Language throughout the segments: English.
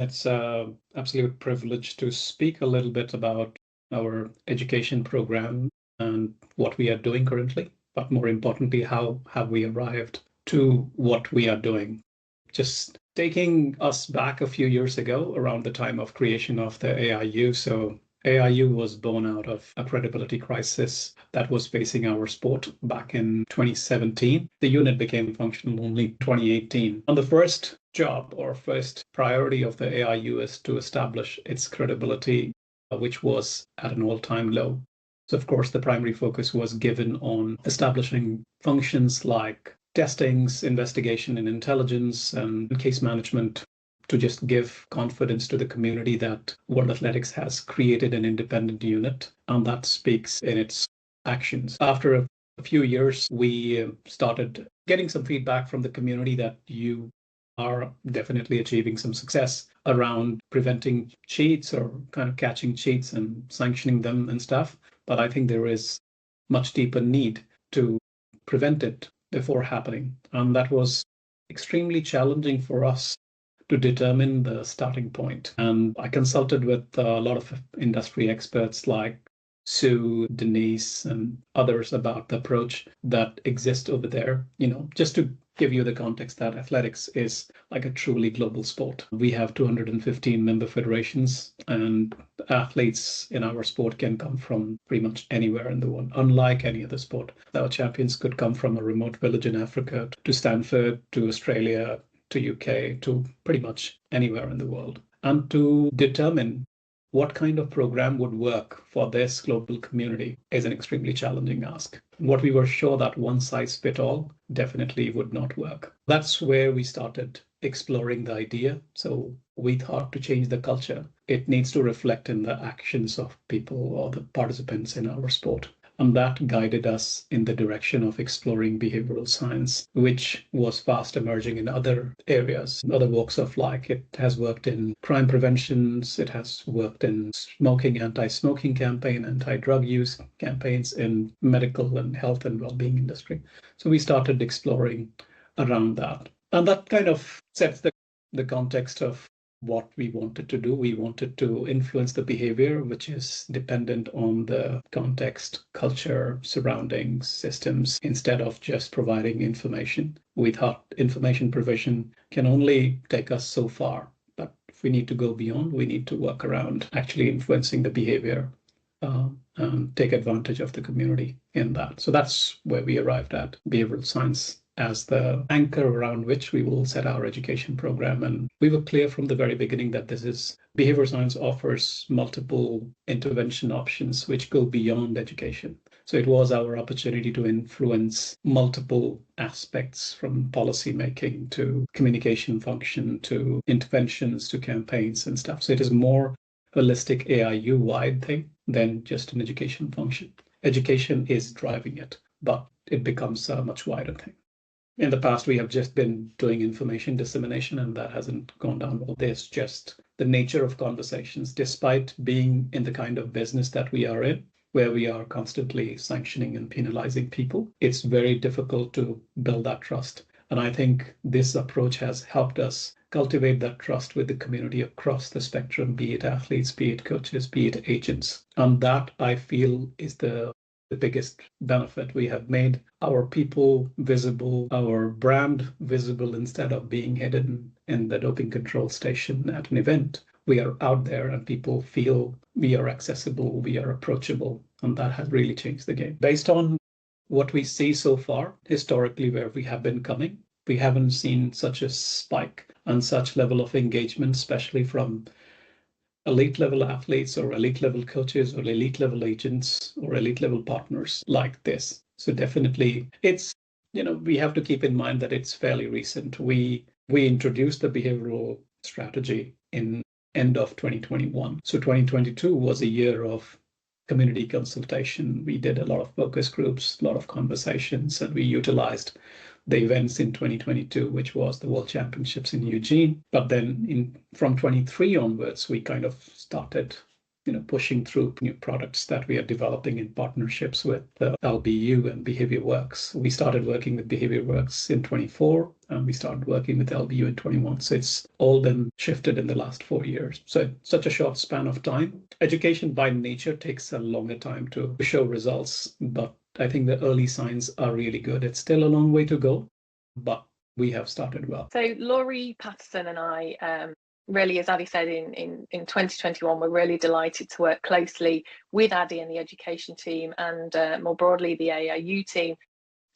It's an absolute privilege to speak a little bit about our education program and what we are doing currently, but more importantly, how have we arrived to what we are doing. Just taking us back a few years ago, around the time of creation of the AIU. So AIU was born out of a credibility crisis that was facing our sport back in 2017. The unit became functional only 2018. And the first job or first priority of the AIU is to establish its credibility, which was at an all-time low. So, of course, the primary focus was given on establishing functions like testings, investigation and intelligence, and case management to just give confidence to the community that World Athletics has created an independent unit, and that speaks in its actions. After a few years, we started getting some feedback from the community that you are definitely achieving some success around preventing cheats or kind of catching cheats and sanctioning them and stuff. But I think there is much deeper need to prevent it before happening. And that was extremely challenging for us to determine the starting point. And I consulted with a lot of industry experts like Sue, Denise, and others about the approach that exists over there. Just to give you the context that athletics is like a truly global sport. We have 215 member federations, and athletes in our sport can come from pretty much anywhere in the world, unlike any other sport. Our champions could come from a remote village in Africa to Stanford, to Australia, to UK, to pretty much anywhere in the world. And to determine what kind of program would work for this global community is an extremely challenging ask. What we were sure that one size fit all definitely would not work. That's where we started exploring the idea. So we thought to change the culture, it needs to reflect in the actions of people or the participants in our sport. And that guided us in the direction of exploring behavioral science, which was fast emerging in other areas, in other walks of life. It has worked in crime preventions, it has worked in smoking, anti-smoking campaign, anti-drug use campaigns in medical and health and well-being industry. So we started exploring around that. And that kind of sets the context of what we wanted to do. We wanted to influence the behavior, which is dependent on the context, culture, surroundings, systems, instead of just providing information. We thought information provision can only take us so far, but if we need to go beyond, we need to work around actually influencing the behavior and take advantage of the community in that. So that's where we arrived at behavioral science as the anchor around which we will set our education program. And we were clear from the very beginning that behavioral science offers multiple intervention options which go beyond education. So it was our opportunity to influence multiple aspects, from policy making to communication function to interventions to campaigns and stuff. So it is more holistic AIU-wide thing than just an education function. Education is driving it, but it becomes a much wider thing. In the past, we have just been doing information dissemination, and that hasn't gone down well. There's just the nature of conversations, despite being in the kind of business that we are in, where we are constantly sanctioning and penalizing people. It's very difficult to build that trust. And I think this approach has helped us cultivate that trust with the community across the spectrum, be it athletes, be it coaches, be it agents. And that, I feel, is the biggest benefit. We have made our people visible, our brand visible, instead of being hidden in the doping control station at an event. We are out there and people feel we are accessible, we are approachable, and that has really changed the game. Based on what we see so far, historically, where we have been coming, we haven't seen such a spike and such level of engagement, especially from elite level athletes or elite level coaches or elite level agents or elite level partners like this. So definitely we have to keep in mind that it's fairly recent. We introduced the behavioral strategy in end of 2021. So 2022 was a year of community consultation. We did a lot of focus groups, a lot of conversations, and we utilized the events in 2022, which was the World Championships in Eugene. But then from 23 onwards, we kind of started pushing through new products that we are developing in partnerships with LBU and Behavior Works. We started working with Behavior Works in 24, and we started working with LBU in 21. So it's all been shifted in the last 4 years. So such a short span of time. Education by nature takes a longer time to show results, but I think the early signs are really good. It's still a long way to go, but we have started well. So Laurie Patterson and I, really, as Adi said, in 2021, we're really delighted to work closely with Adi and the education team and more broadly the AIU team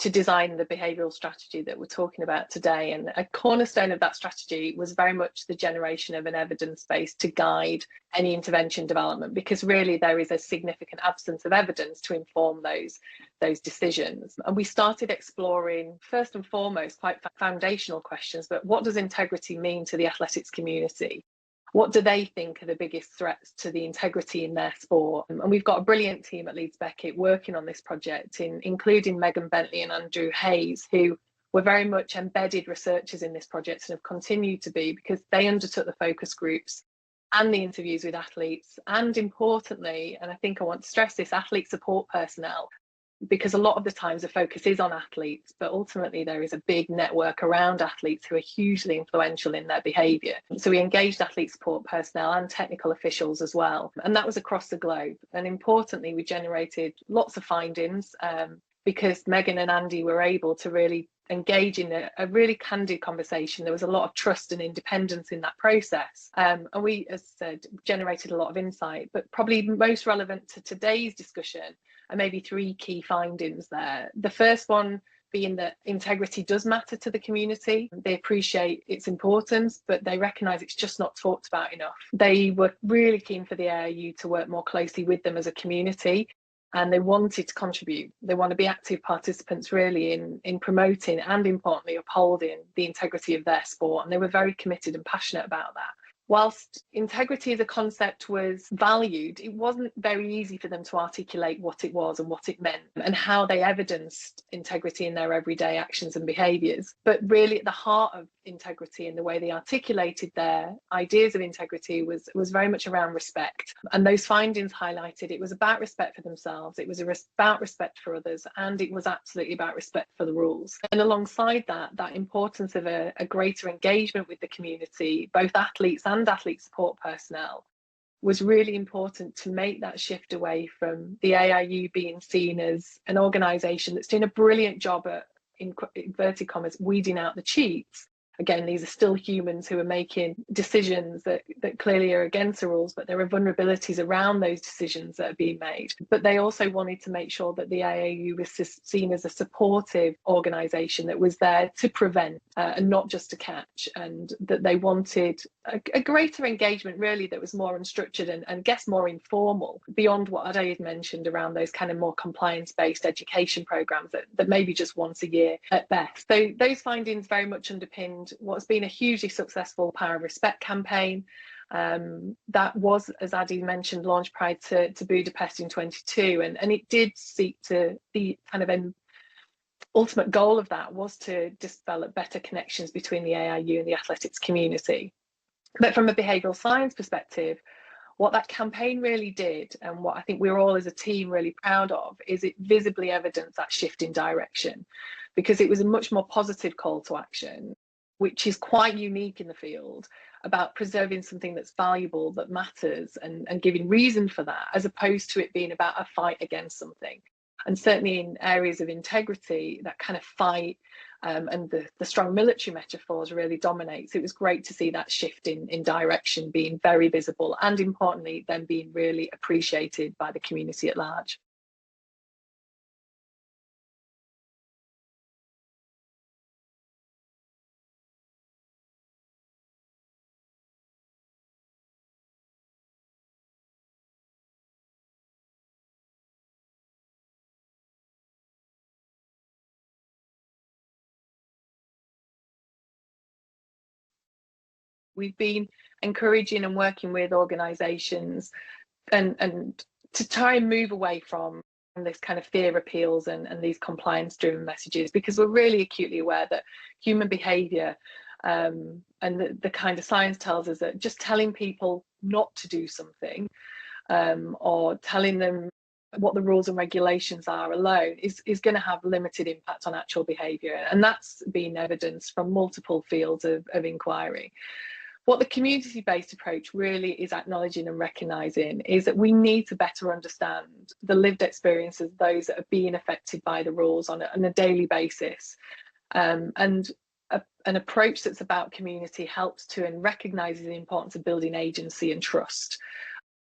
to design the behavioural strategy that we're talking about today. And a cornerstone of that strategy was very much the generation of an evidence base to guide any intervention development, because really there is a significant absence of evidence to inform those decisions. And we started exploring, first and foremost, quite foundational questions, but what does integrity mean to the athletics community? What do they think are the biggest threats to the integrity in their sport? And we've got a brilliant team at Leeds Beckett working on this project, including Megan Bentley and Andrew Hayes, who were very much embedded researchers in this project and have continued to be, because they undertook the focus groups and the interviews with athletes, and importantly, and I think I want to stress this, athlete support personnel, because a lot of the times the focus is on athletes, but ultimately there is a big network around athletes who are hugely influential in their behaviour. So we engaged athlete support personnel and technical officials as well, and that was across the globe. And importantly, we generated lots of findings because Megan and Andy were able to really engage in a really candid conversation. There was a lot of trust and independence in that process, and we, as I said, generated a lot of insight. But probably most relevant to today's discussion are maybe 3 key findings there. The first one being that integrity does matter to the community. They appreciate its importance, but they recognise it's just not talked about enough. They were really keen for the AIU to work more closely with them as a community, and they wanted to contribute. They want to be active participants really in promoting and importantly upholding the integrity of their sport, and they were very committed and passionate about that. Whilst integrity as a concept was valued, it wasn't very easy for them to articulate what it was and what it meant and how they evidenced integrity in their everyday actions and behaviours. But really at the heart of integrity and the way they articulated their ideas of integrity was very much around respect. And those findings highlighted it was about respect for themselves, it was about respect for others, and it was absolutely about respect for the rules. And alongside that importance of a greater engagement with the community, both athletes and athlete support personnel, was really important to make that shift away from the AIU being seen as an organisation that's doing a brilliant job at, in inverted commas, weeding out the cheats. Again, these are still humans who are making decisions that clearly are against the rules, but there are vulnerabilities around those decisions that are being made. But they also wanted to make sure that the AIU was seen as a supportive organisation that was there to prevent and not just to catch, and that they wanted a greater engagement really that was more unstructured and I guess more informal, beyond what Ade had mentioned around those kind of more compliance-based education programmes that maybe just once a year at best. So those findings very much underpinned what's been a hugely successful Power of Respect campaign that was, as Adi mentioned, launched prior to Budapest in 22, and it did seek to, the kind of ultimate goal of that was to develop better connections between the AIU and the athletics community. But from a behavioural science perspective, what that campaign really did, and what I think we're all as a team really proud of, is it visibly evidenced that shift in direction, because it was a much more positive call to action, which is quite unique in the field, about preserving something that's valuable, that matters, and giving reason for that, as opposed to it being about a fight against something. And certainly in areas of integrity, that kind of fight and the strong military metaphors really dominates. It was great to see that shift in direction being very visible, and importantly, then being really appreciated by the community at large. We've been encouraging and working with organisations and to try and move away from this kind of fear appeals and these compliance driven messages, because we're really acutely aware that human behaviour and the kind of science tells us that just telling people not to do something or telling them what the rules and regulations are alone is going to have limited impact on actual behaviour. And that's been evidenced from multiple fields of inquiry. What the community-based approach really is acknowledging and recognising is that we need to better understand the lived experiences of those that are being affected by the rules on a daily basis. And an approach that's about community helps to and recognises the importance of building agency and trust.